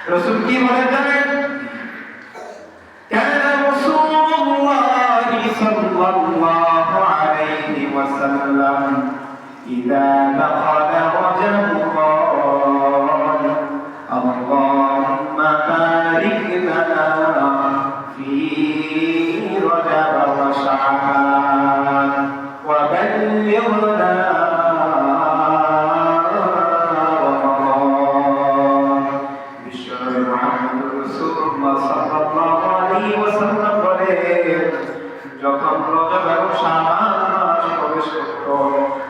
রাসূল কি বলেন জানেন? কানা রাসূলুল্লাহি সাল্লাল্লাহু আলাইহি ওয়াসাল্লাম ইযা দাখালা রাজাবু ক্বালা আল্লাহুম্মা বারিক লানা ফি রাজাব ওয়া শাবান ওয়া বাল্লিগনা যখন রজব এবং শাবান মাস প্রবেশ করত,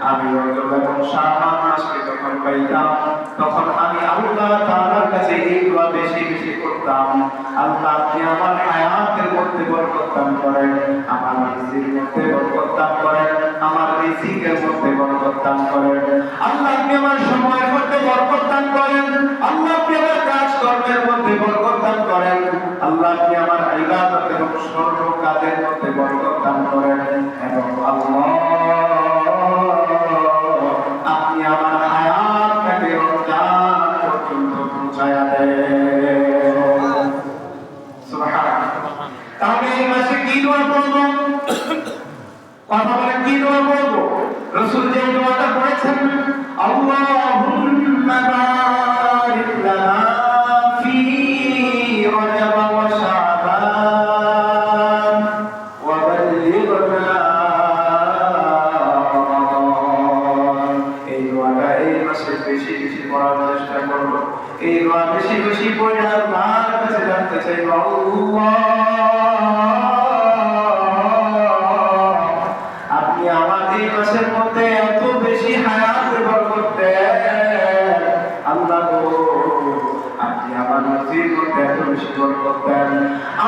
আমি রজব এবং শাবান মাসকে যখন পাইতাম, তখন আমি আল্লাহ তাআলার কাছে এই দোয়া বেশি বেশি করতাম, আল্লাহ আপনি আমার হায়াতের মধ্যে বরকত দান করেন, আমার রিজিকের মধ্যে বরকত দান করেন, আমার রিজিকের মধ্যে বরকত দান করেন, আল্লাহ আপনি আমার সময়ের মধ্যে বরকত দান করেন, আল্লাহ আপনি আমার কাজকর্মের মধ্যে বরকত দান করেন, আল্লাহ আপনি আমার ইবাদত এবং সর্ব কাজের মধ্যে বরকত দান করেন, এবং আল্লাহ আপনি আমার হায়াতটাকে রমজান পর্যন্ত পৌঁছায়া দেন। সুবহানাল্লাহ। তাহলে এই মাসে কি দোয়া করব? কথা বলেন, কি দোয়া করব? রাসূল যে দোয়াটা করেছেন, আল্লাহুম্মা বারিক লানা ফি রাজাব ওয়া শাবান ওয়া বাল্লিগনা রমাদান। এই দোয়াটা এই মাসে বেশি বেশি পড়ার চেষ্টা করব। এই দোয়া বেশি বেশি পড়ে আল্লাহর কাছে জানতে চাইব, আল্লাহ আপনি আমার এই মাসের মধ্যে এত বেশি হায়াতের বরকত দেন, আল্লাহ গো আপনি আমার নসিবের মধ্যে এত বেশি বরকত দেন,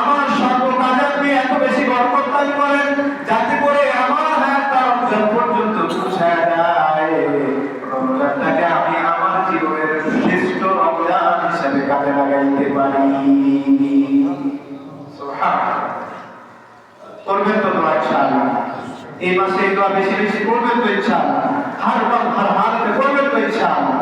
আমার সর্ব কাজে আপনি এত বেশি বরকত দান করেন, যাতে করে আমার হায়াতটা রমজান পর্যন্ত পৌঁছায় যায়, রমজানটাকে আমি আমার জীবনের শ্রেষ্ঠ রমজান হিসেবে কাজে লাগাইতে পারি। সুবহানাল্লাহ। করবেন তো দোয়া ইনশাআল্লাহ? এই মাসে এই দোয়া বেশি বেশি করবেন তো ইনশাআল্লাহ? হর হালতে করবেন তো ইনশাআল্লাহ?